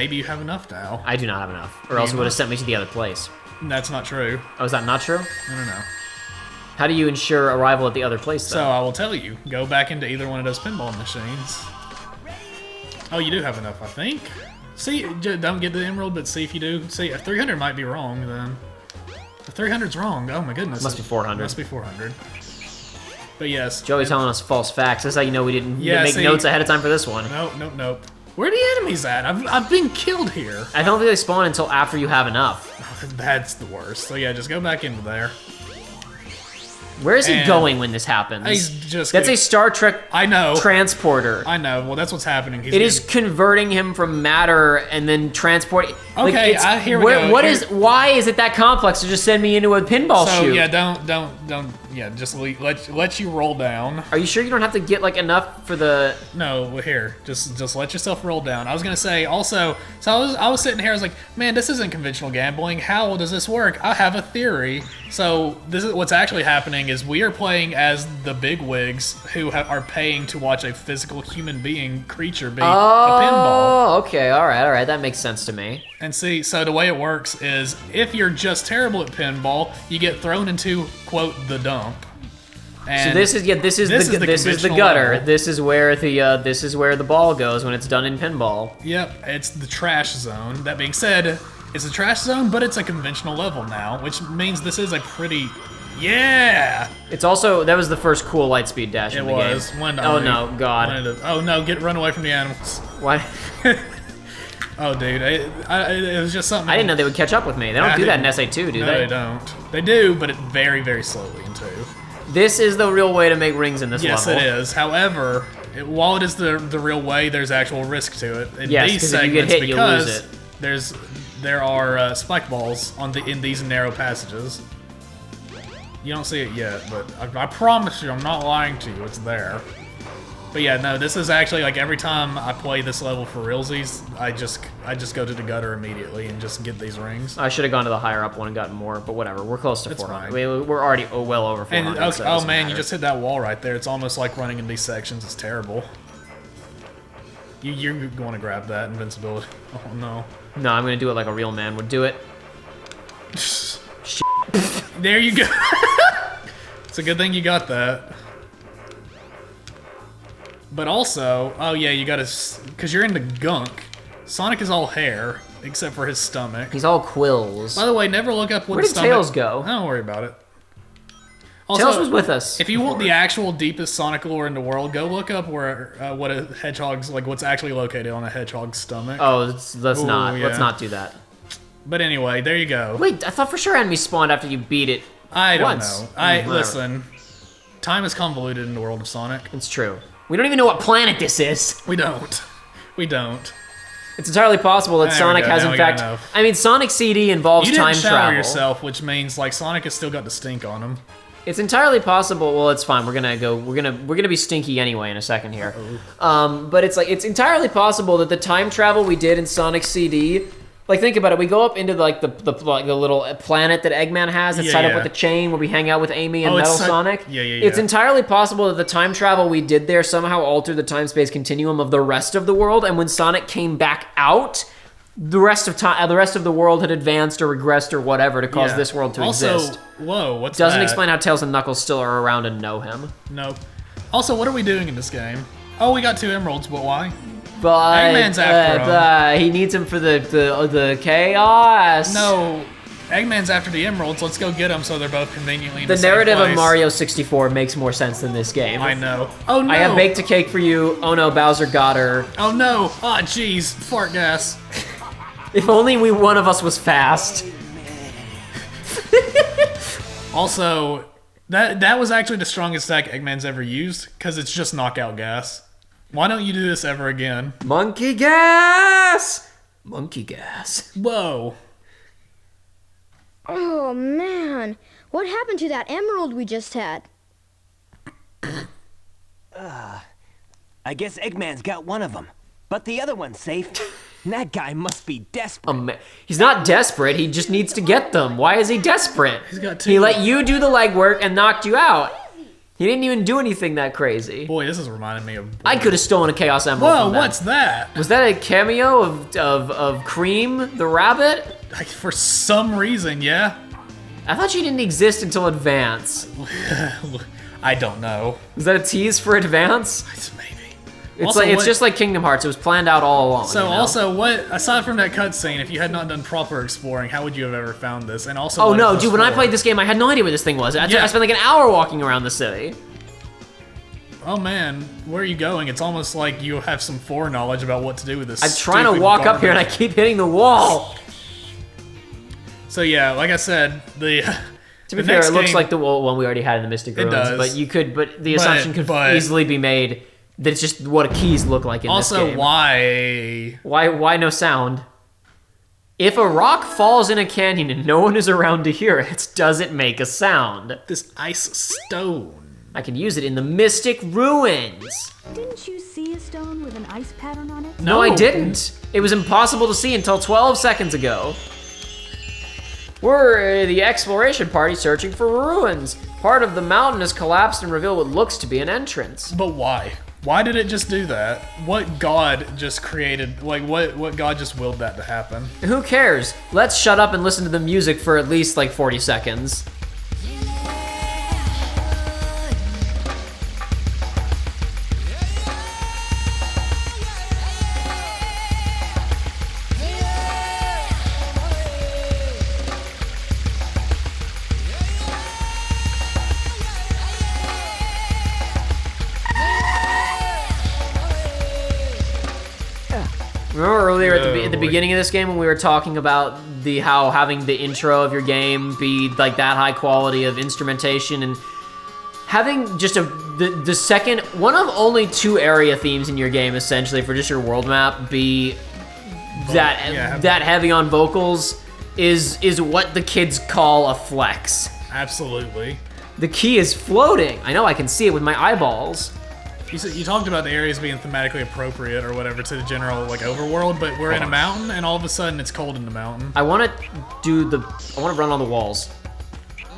maybe you have enough now. I do not have enough, or else it would have sent me to the other place. That's not true. Oh, is that not true? I don't know. How do you ensure arrival at the other place, though? So I will tell you. Go back into either one of those pinball machines. Oh, you do have enough, I think. See, don't get the emerald, but see if you do. See, if 300 might be wrong, then. If 300's wrong, oh my goodness. Must be 400. Must be 400. But yes. Joey telling us false facts. That's how you know we didn't make see, notes ahead of time for this one. Nope. Where are the enemies at? I've been killed here. I don't think they spawn until after you have enough. That's the worst. So yeah, just go back into there. Where is he going when this happens? He's just... That's a Star Trek transporter. I know. Well, that's what's happening. It is converting him from matter and then transporting... Okay, here we go. Why is it that complex to just send me into a pinball shoot? So, yeah, don't... Yeah, just let you roll down. Are you sure you don't have to get, like, enough for the... No, here. Just let yourself roll down. I was going to say, also... So, I was sitting here, I was like, man, this isn't conventional gambling. How does this work? I have a theory. So, this is what's actually happening is we are playing as the bigwigs who are paying to watch a physical human being creature be a pinball. Oh, okay. All right. That makes sense to me. And see, so the way it works is if you're just terrible at pinball, you get thrown into, quote, the dump. And so this is the gutter. Level. This is where the ball goes when it's done in pinball. Yep, it's the trash zone. That being said, it's a trash zone, but it's a conventional level now, which means this is a pretty... Yeah! It's also, that was the first cool Lightspeed dash in the game. It was. Oh no, God. Oh no, run away from the animals. Why? Oh, dude, it was just something... I didn't know they would catch up with me. They don't do that in SA2, do they? No, they don't. They do, but very, very slowly in 2. This is the real way to make rings in this level. Yes, it is. However, while it is the real way, there's actual risk to it. In these segments, if you get hit, you lose it. There are spike balls in these narrow passages. You don't see it yet, but I promise you, I'm not lying to you. It's there. But yeah, no, this is actually like every time I play this level for realsies, I just go to the gutter immediately and just get these rings. I should have gone to the higher up one and gotten more, but whatever. We're close to 400. We're already well over 400. And, so oh man, you just hit that wall right there. It's almost like running in these sections. It's terrible. You're going to grab that invincibility. Oh no. No, I'm going to do it like a real man would do it. There you go. It's a good thing you got that. But also, oh yeah, you gotta, because you're into gunk. Sonic is all hair, except for his stomach. He's all quills. By the way, never look up what Where did Tails go? Don't worry about it. Also, Tails was with us. If you want the actual deepest Sonic lore in the world, go look up where what's actually located on a hedgehog's stomach. Oh, let's not do that. But anyway, there you go. Wait, I thought for sure enemies spawned after you beat it. I don't know. Listen. Time is convoluted in the world of Sonic. It's true. We don't even know what planet this is. We don't. It's entirely possible that Sonic has, in fact... I mean, Sonic CD involves time travel. You didn't shower yourself, which means, like, Sonic has still got the stink on him. It's entirely possible... Well, it's fine. We're gonna be stinky anyway in a second here. But it's entirely possible that the time travel we did in Sonic CD... Like, think about it. We go up into, like, the little planet that Eggman has that's tied up with the chain where we hang out with Amy and Metal Sonic. Yeah. It's entirely possible that the time travel we did there somehow altered the time-space continuum of the rest of the world, and when Sonic came back out, the rest of the world had advanced or regressed or whatever to cause this world to exist. Whoa, what's Doesn't that? explain how Tails and Knuckles still are around and know him. Nope. Also, what are we doing in this game? Oh, we got 2 emeralds, but why? But Eggman's after him. He needs him for the chaos. No, Eggman's after the emeralds. Let's go get them so they're both conveniently in the same same narrative place. Of Mario 64 makes more sense than this game. I know. Oh no! I have baked a cake for you. Oh no, Bowser got her. Oh no! Ah, jeez, fart gas. If only one of us was fast. Also, that was actually the strongest attack Eggman's ever used because it's just knockout gas. Why don't you do this ever again? Monkey gas! Monkey gas. Whoa. Oh, man. What happened to that emerald we just had? I guess Eggman's got one of them. But the other one's safe. That guy must be desperate. He's not desperate. He just needs to get them. Why is he desperate? He's got 2. He let you do the legwork and knocked you out. He didn't even do anything that crazy. Boy, this is reminding me of... I could have stolen a Chaos Emerald Whoa, from that. what's that? Was that a cameo of Cream, the rabbit? Like, for some reason, yeah. I thought she didn't exist until Advance. I don't know. Was that a tease for Advance? Maybe. It's Also, like it's what- just like Kingdom Hearts. It was planned out all along. So you know? also, what aside from that cutscene, if you had not done proper exploring, how would you have ever found this? And also, Oh what no, it was dude! When I for? played this game, I had no idea where this thing was. I Yeah. spent like an hour walking around the city. Oh man, where are you going? It's almost like you have some foreknowledge about what to do with this. I'm trying to stupid walk up here and I garbage. keep hitting the wall. So yeah, like I said, the To be fair, it looks like the one we already had in the Mystic Ruins, does. but the assumption could but- easily be made that it's just what keys look like in also this game. why Why no sound? If a rock falls in a canyon and no one is around to hear it, does it make a sound? this ice stone? I can use it in the Mystic Ruins. Didn't you see a stone with an ice pattern on it? No, I didn't. It was impossible to see until 12 seconds ago. We're the exploration party searching for ruins. Part of the mountain has collapsed and revealed what looks to be an entrance. But why? Why did it just do that? What god just created? Like what god just willed that to happen? Who cares? Let's shut up and listen to the music for at least like 40 seconds. Remember earlier at the beginning of this game when we were talking about how having the intro of your game be like that high quality of instrumentation and having just the second one of only 2 area themes in your game essentially for just your world map be that heavy on vocals is what the kids call a flex. Absolutely. The key is floating. I know I can see it with my eyeballs. You talked about the areas being thematically appropriate or whatever to the general like overworld, but we're in a mountain and all of a sudden it's cold in the mountain. I want to run on the walls.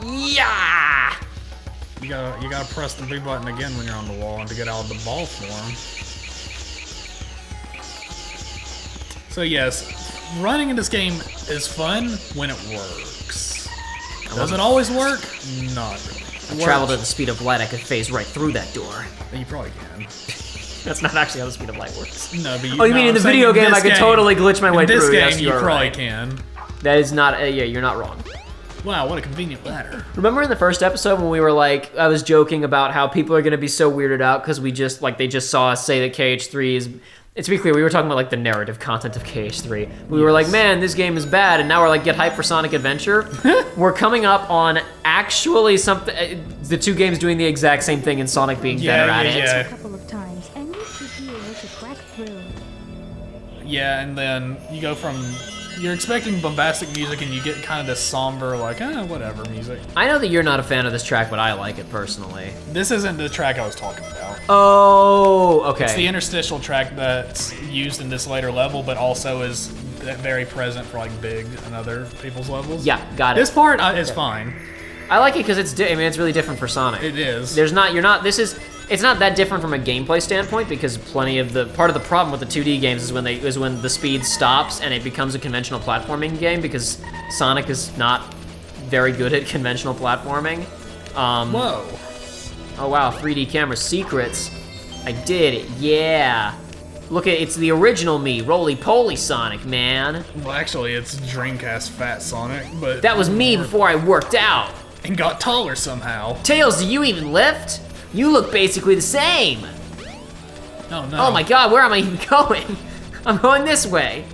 Yeah. You gotta press the B button again when you're on the wall and to get out of the ball form. So yes, running in this game is fun when it works. Does it always work? Not really. If I traveled at the speed of light, I could phase right through that door. You probably can. That's not actually how the speed of light works. No, but Oh, you mean in the video game I could totally glitch my way in this through? game, Yes, you are probably right. can. That is not. Yeah, you're not wrong. Wow, what a convenient ladder. Remember in the first episode when we were like, I was joking about how people are gonna be so weirded out because they just saw us say that KH3 is. And to be clear, we were talking about like the narrative content of KH3. We were like, man, this game is bad, and now we're like, get hyped for Sonic Adventure. We're coming up on actually something. The 2 games doing the exact same thing, and Sonic being better at it. A couple of times, and you should be able to crack through. Yeah, and then you go from you're expecting bombastic music and you get kind of this somber like whatever music. I know that you're not a fan of this track, but I like it personally. This isn't the track I was talking about. Oh, okay. It's the interstitial track that's used in this later level, but also is very present for like Big and other people's levels. Yeah, got it. This part is fine. I like it because it's really different for Sonic. It is. It's not that different from a gameplay standpoint because part of the problem with the 2D games is when the speed stops and it becomes a conventional platforming game because Sonic is not very good at conventional platforming. Whoa. Oh wow, 3D camera secrets. I did it, yeah. Look at it's the original me, roly-poly Sonic, man. Well, actually, it's Dreamcast Fat Sonic, but That was me before I worked out. and got taller somehow. Tails, do you even lift? You look basically the same. Oh no. Oh my god, where am I even going? I'm going this way.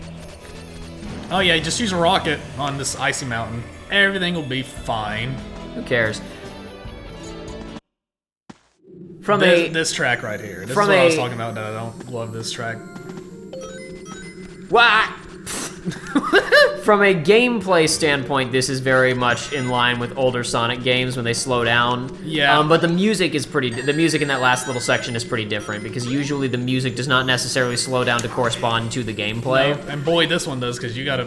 Oh yeah, just use a rocket on this icy mountain. Everything will be fine. Who cares? This track right here. This is what I was talking about that I don't love this track. What? From a gameplay standpoint, this is very much in line with older Sonic games when they slow down. Yeah. But the music in that last little section is pretty different because usually the music does not necessarily slow down to correspond to the gameplay. No, and boy, this one does because you gotta.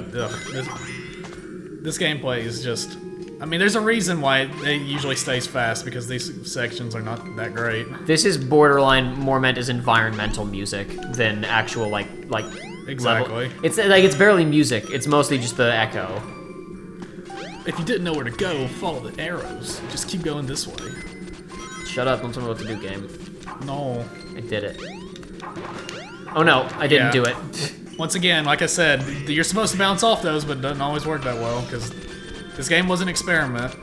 This gameplay is just I mean, there's a reason why it usually stays fast, because these sections are not that great. This is borderline more meant as environmental music than actual like Exactly. level. It's barely music. It's mostly just the echo. If you didn't know where to go, follow the arrows. Just keep going this way. Shut up! Don't tell me what to do, game. No. I did it. Oh no, I didn't do it. Once again, like I said, you're supposed to bounce off those, but it doesn't always work that well, because this game was an experiment.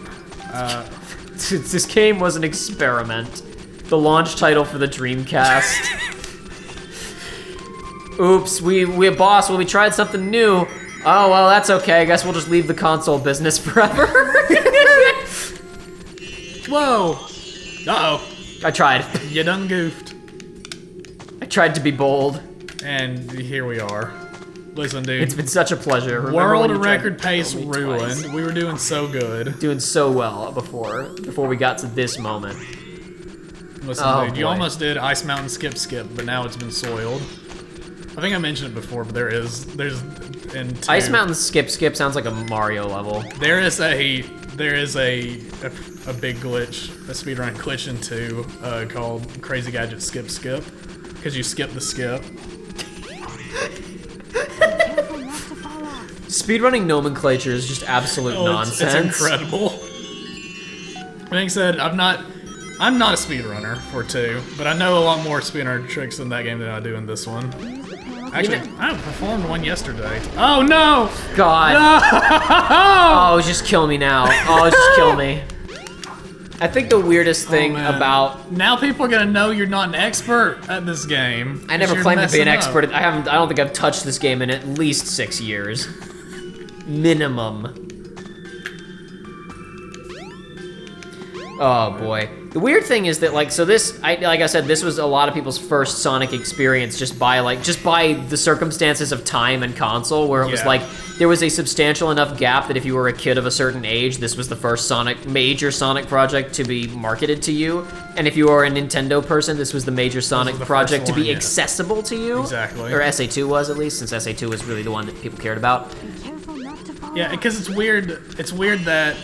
This game was an experiment. The launch title for the Dreamcast. Oops, we boss, well, we tried something new. Oh, well, that's okay. I guess we'll just leave the console business forever. Whoa! Uh-oh. I tried. You done goofed. I tried to be bold. And here we are. Listen, dude. It's been such a pleasure. Remember when World you tried record to pace kill me ruined. twice? We were doing so good. Doing so well before we got to this moment. Listen, Oh, dude, you boy. almost did Ice Mountain Skip, but now it's been soiled. I think I mentioned it before, but there's in two, Ice Mountain Skip sounds like a Mario level. There is a big glitch, a speedrun glitch in 2 called Crazy Gadget Skip, because you skip the skip. Careful not to fall off. Speedrunning nomenclature is just absolute nonsense. It's incredible. Being said, I'm not a speedrunner for 2, but I know a lot more speedrunner tricks in that game than I do in this one. Use the panel. Actually, I performed one yesterday. Oh no! God. No! Oh, just kill me now. Oh, just kill me. I think the weirdest thing Man. about Now people are gonna know you're not an expert at this game. I never 'cause claimed you're to be an messing expert. up. I don't think I've touched this game in at least 6 years. Minimum. Oh boy. The weird thing is that like I said, this was a lot of people's first Sonic experience just by the circumstances of time and console, where it was Yeah. like there was a substantial enough gap that if you were a kid of a certain age, this was the first major Sonic project to be marketed to you. And if you are a Nintendo person, this was the major Sonic the project first to be one, yeah. accessible to you. Exactly. Or SA2 was, at least, since SA2 was really the one that people cared about. Be careful not to fall Yeah, off. because it's weird. It's weird that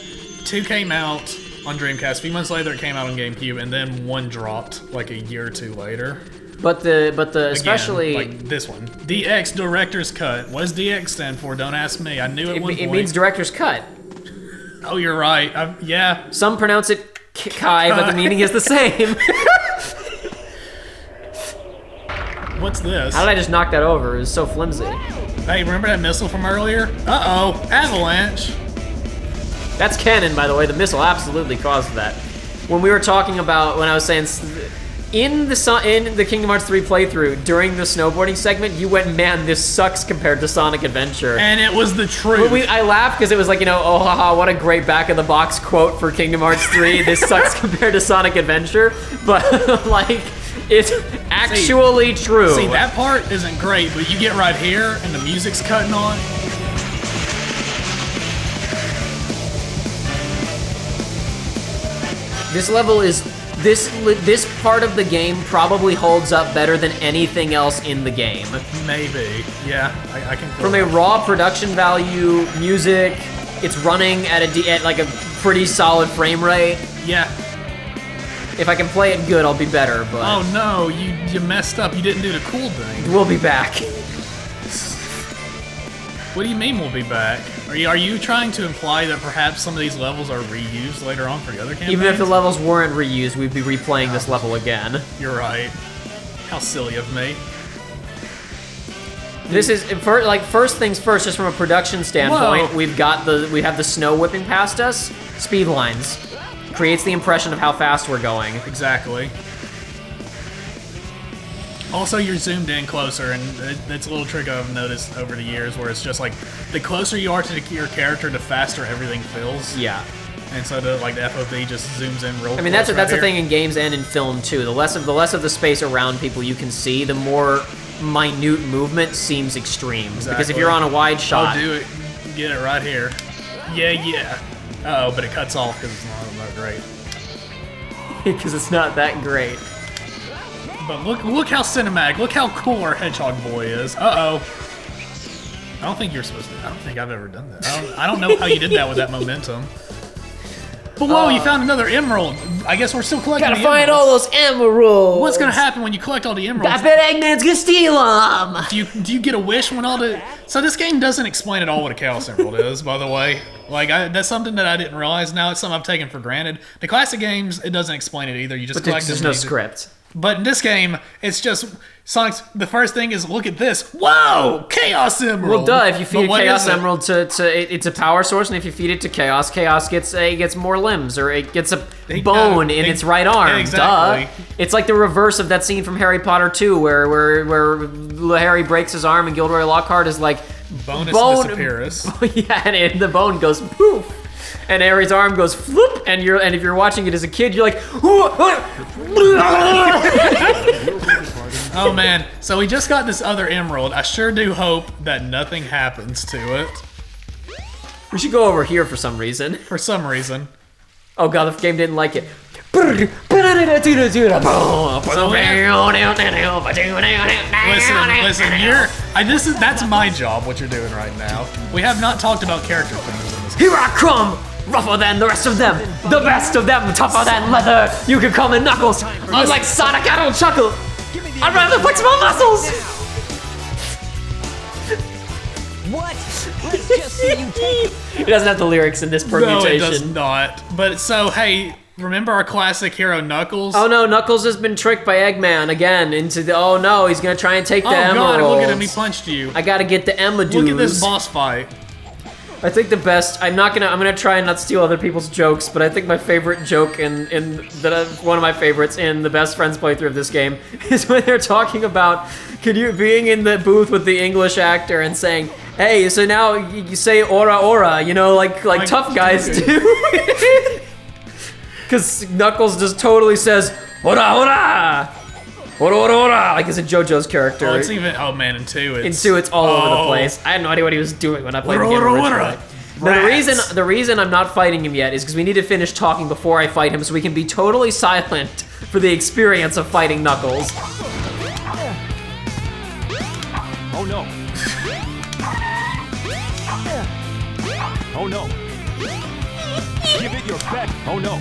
2 came out on Dreamcast. A few months later, it came out on GameCube, and then 1 dropped like a year or 2 later. But the Again, especially like this one, DX Director's Cut. What does DX stand for? Don't ask me. I knew at one it point. means director's cut. Oh, you're right. Yeah. Some pronounce it Kai, but the meaning is the same. What's this? How did I just knock that over? It was so flimsy. Hey, remember that missile from earlier? Uh-oh, avalanche. That's canon, by the way. The missile absolutely caused that. When we were talking about, when I was saying, in the Kingdom Hearts 3 playthrough, during the snowboarding segment, you went, man, this sucks compared to Sonic Adventure. And it was the truth. I laughed because it was like, oh, haha, what a great back-of-the-box quote for Kingdom Hearts 3. This sucks compared to Sonic Adventure. But, like, it's actually true. See, that part isn't great, but you get right here, and the music's cutting on. This level is this part of the game probably holds up better than anything else in the game. Maybe. Yeah, I can feel From a that. raw production value, music, it's running at like a pretty solid frame rate. Yeah. If I can play it good, I'll be better, but Oh no, you messed up. You didn't do the cool thing. we'll be back. What do you mean we'll be back? Are you trying to imply that perhaps some of these levels are reused later on for the other campaigns? Even if the levels weren't reused, we'd be replaying this level again. You're right. How silly of me. This is first things first. Just from a production standpoint, Whoa. we have the snow whipping past us. Speed lines creates the impression of how fast we're going. Exactly. Also, you're zoomed in closer, and that's a little trick I've noticed over the years, where it's just like the closer you are to your character, the faster everything feels. Yeah. And so the FOV just zooms in real. I mean, that's a thing in games and in film too. The less of the space around people you can see, the more minute movement seems extreme. Because if Exactly. you're on a wide shot, Oh, do it. Get it right here. Yeah. Oh, but it cuts off because it's not great. because it's not that great. But look how cinematic. Look how cool our Hedgehog boy is. Uh-oh. I don't think you're supposed to. I don't think I've ever done that. I don't know how you did that with that momentum. But whoa, you found another emerald. I guess we're still collecting Gotta the find emeralds. all those emeralds. What's gonna happen when you collect all the emeralds? I bet Eggman's gonna steal them. Do you get a wish when all the... So this game doesn't explain at all what a Chaos Emerald is, by the way. Like, that's something that I didn't realize. Now it's something I've taken for granted. The classic games, it doesn't explain it either. You just collect There's them. no script. But in this game, it's just Sonic's. The first thing is look at this. Whoa, Chaos Emerald. Well, duh. If you feed a But what Chaos is it? Emerald it's a power source, and if you feed it to Chaos, Chaos gets more limbs, or it gets a bone in its right arm. Exactly. Duh. It's like the reverse of that scene from Harry Potter 2, where Harry breaks his arm, and Gilderoy Lockhart is like Bonus bone. disappearance. Yeah, and the bone goes poof. And Harry's arm goes floop, and if you're watching it as a kid, you're like, Oh man, so we just got this other emerald. I sure do hope that nothing happens to it. we should go over here for some reason. For some reason. Oh god, the game didn't like it. Listen, that's my job, what you're doing right now. We have not talked about character things in this game. Here I come! Rougher than the rest of them, the best of them, tougher than leather. You can call me Knuckles. Unlike Sonic, I don't chuckle. I'd rather flex my muscles. What? Let's just see you take it. It doesn't have the lyrics in this No, it permutation. does not. But so, hey, remember our classic hero Knuckles? Oh no, Knuckles has been tricked by Eggman again into the. Oh no, he's gonna try and take the emeralds. God, look at him, he punched you. I gotta get the Emadoos. Look at this boss fight. I think the best. I'm gonna try and not steal other people's jokes, but I think my favorite joke one of my favorites in the best friends playthrough of this game is when they're talking about being in the booth with the English actor and saying, "Hey, so now you say ora ora," like tough guys do. Because Knuckles just totally says ora ora. Ora, ora, ora, like it's a JoJo's character. Oh, it's even. Oh man, in 2 it's. In 2, it's all over the place. I had no idea what he was doing when I played the game originally. Now, the reason I'm not fighting him yet is because we need to finish talking before I fight him, so we can be totally silent for the experience of fighting Knuckles. Oh no. Oh no. Give it your best. Oh no.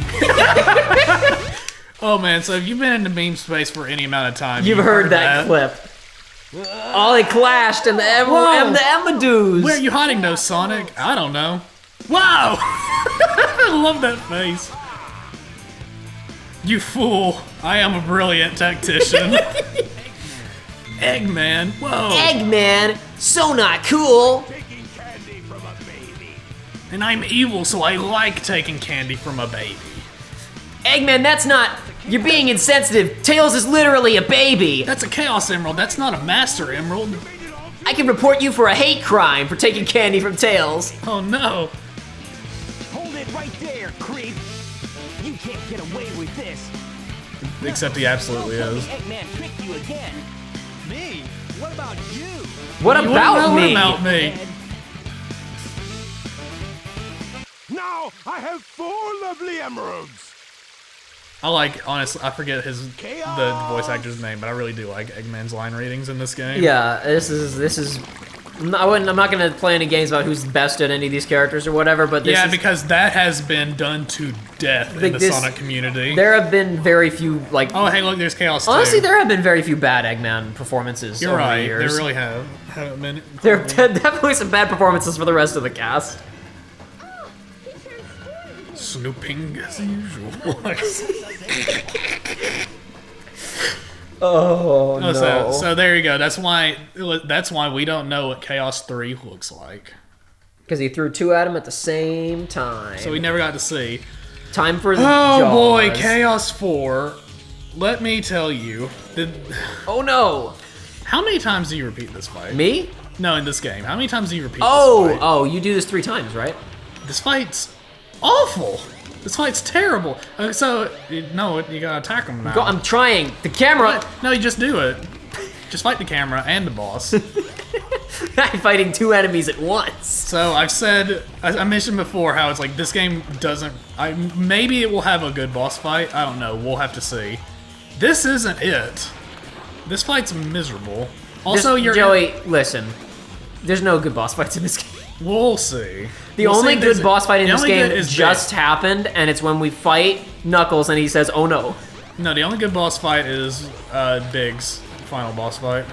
Oh man, so if you've been in the meme space for any amount of time, You've heard that clip. Oh, they clashed and the Emadoos. Where are you hiding those, Sonic? I don't know. Wow! I love that face. You fool. I am a brilliant tactician. Eggman. Whoa. Eggman, so not cool. And I'm evil, so I like taking candy from a baby. Eggman, that's not. You're being insensitive. Tails is literally a baby. That's a Chaos Emerald. That's not a Master Emerald. I can report you for a hate crime for taking candy from Tails. Oh no. Hold it right there, creep. You can't get away with this. Except he absolutely is. Eggman tricked you again. Me? What about you? What about me? What about me? Now I have 4 lovely emeralds. I like, honestly, I forget the voice actor's name, but I really do like Eggman's line readings in this game. Yeah, this is. I'm not gonna play any games about who's best at any of these characters or whatever, but this Yeah, is, because that has been done to death in the this- Sonic community. there have been very few Oh, hey, look, there's Chaos too. Honestly, there have been very few bad Eggman performances You're over right. the years. They really have. Haven't been. There are definitely some bad performances for the rest of the cast. Snooping as usual. Oh no! So there you go. That's why we don't know what Chaos 3 looks like. Because he threw 2 at him at the same time. So we never got to see. Time for the Oh Jaws. boy, Chaos 4. Let me tell you. Oh no! How many times do you repeat this fight? Me? No, in this game. How many times do you repeat this fight? Oh, you do this 3 times, right? This fight's awful. This fight's terrible. So, no, you gotta attack him now. I'm trying. The camera. No, you just do it. Just fight the camera and the boss. I'm fighting 2 enemies at once. So I've said, I mentioned before how it's like this game doesn't. Maybe it will have a good boss fight. I don't know. We'll have to see. This isn't it. This fight's miserable. Also, you're Joey. Listen, there's no good boss fights in this game. We'll see. The We'll only see. good boss fight in The this only game good is just Big. happened, and it's when we fight Knuckles and he says, "Oh no." No, the only good boss fight is Big's final boss fight.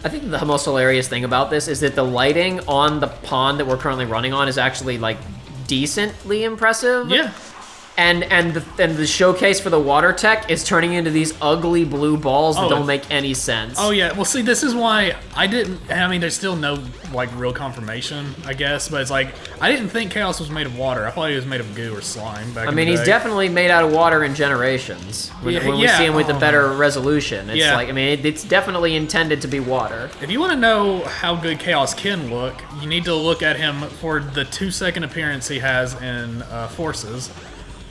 I think the most hilarious thing about this is that the lighting on the pond that we're currently running on is actually like decently impressive. Yeah. And the showcase for the water tech is turning into these ugly blue balls that Oh, don't make any sense. Oh yeah, well see, this is why I mean, there's still no, like, real confirmation, I guess, but it's like, I didn't think Chaos was made of water. I thought he was made of goo or slime back I in mean, the he's day. definitely made out of water in Generations. When we Yeah, see him with the oh, better resolution. It's Yeah. like, I mean, it's definitely intended to be water. If you want to know how good Chaos can look, you need to look at him for the 2-second appearance he has in Forces.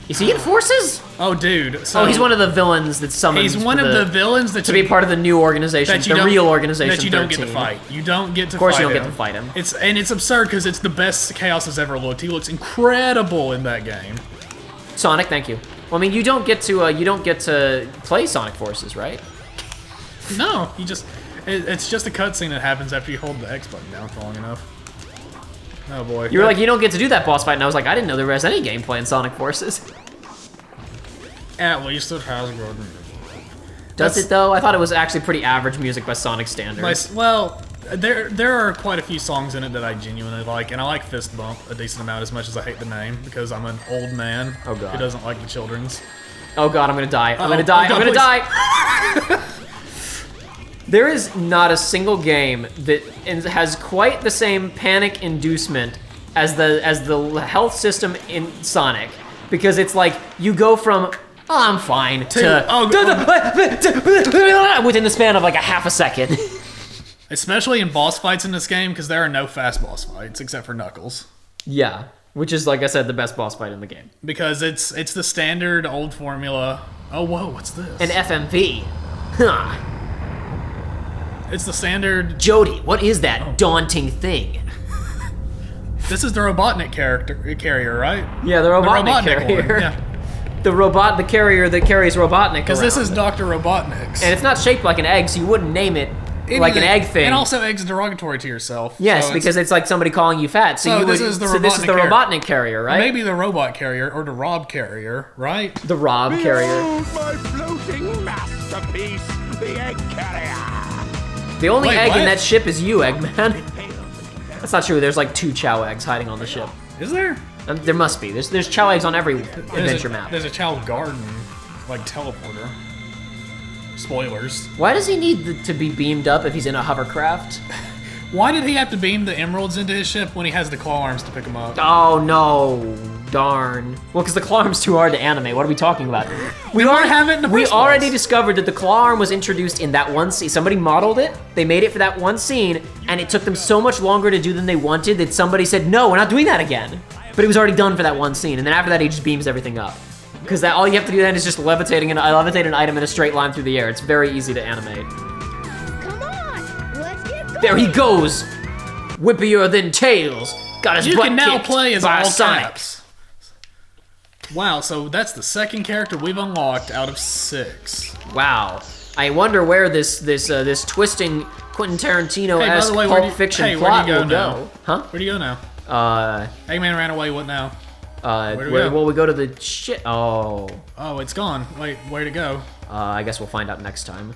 Is he in Forces? Oh, dude. So Oh, he's one of the villains that's summoned. He's one of the villains that to be part of the new organization, that you the don't- real organization. that you don't get to 13. fight. You don't get to fight. Of course, you don't him. get to fight him. It's absurd because it's the best Chaos has ever looked. He looks incredible in that game. Sonic, thank you. Well, I mean, you don't get to play Sonic Forces, right? No, it's just a cutscene that happens after you hold the X button down for long enough. Oh boy. You were like, you don't get to do that boss fight, and I was like, I didn't know there was any gameplay in Sonic Forces. At least it has good. Does it though? I thought it was actually pretty average music by Sonic standards. Well, there are quite a few songs in it that I genuinely like, and I like Fist Bump a decent amount as much as I hate the name because I'm an old man Oh, God. who doesn't like the children's. Oh god, I'm gonna die. I'm Uh-oh. gonna die. Oh, God, I'm gonna die. There is not a single game that has quite the same panic inducement as the health system in Sonic, because it's like you go from I'm fine to within the span of like a half a second. Especially in boss fights in this game because there are no fast boss fights except for Knuckles. Yeah, which is, like I said, the best boss fight in the game. Because it's the standard old formula. Oh, whoa, what's this? An FMV. Huh. It's the standard. Jody, what is that daunting thing? This is the Robotnik carrier, right? Yeah, the Robotnik carrier. one, yeah. The carrier that carries Robotnik. Because this is around. Dr. Robotnik's. And it's not shaped like an egg, so you wouldn't name it like an egg thing. And also, egg's derogatory to yourself. Yes, so because it's like somebody calling you fat. So, this is the this is the Robotnik Robotnik carrier, right? Maybe the robot carrier or the Rob carrier, right? The Rob carrier. Behold my floating masterpiece, the egg carrier. The only Wait, egg what? in that ship is you, Eggman. That's not true. There's like 2 Chow eggs hiding on the ship. Is there? There must be. There's Chow eggs on every adventure map. There's a Child Garden, like, teleporter. Spoilers. Why does he need to be beamed up if he's in a hovercraft? Why did he have to beam the emeralds into his ship when he has the claw arms to pick them up? Oh no, darn. Well, because the claw arm's too hard to animate. What are we talking about? We already have it in the We first already place. discovered that the claw arm was introduced in that one scene. Somebody modeled it, they made it for that one scene, and it took them so much longer to do than they wanted that somebody said, no, we're not doing that again. But it was already done for that one scene, and then after that he just beams everything up. Because all you have to do then is just levitate an item in a straight line through the air. It's very easy to animate. Come on, let's get going. There he goes! Whippier than tails! Got his You butt can now kicked play as by all Sonic. caps. Wow, so that's the second character we've unlocked out of 6. Wow. I wonder where this twisting Quentin Tarantino-esque Hey, by the way, where do Pulp you- Fiction hey, where do plot you go will now? go. Huh? Where do you go now? Uh, Eggman ran away, what now? where do we go? well, we go to the shit. Oh. Oh, it's gone. Wait, where'd it go? I guess we'll find out next time.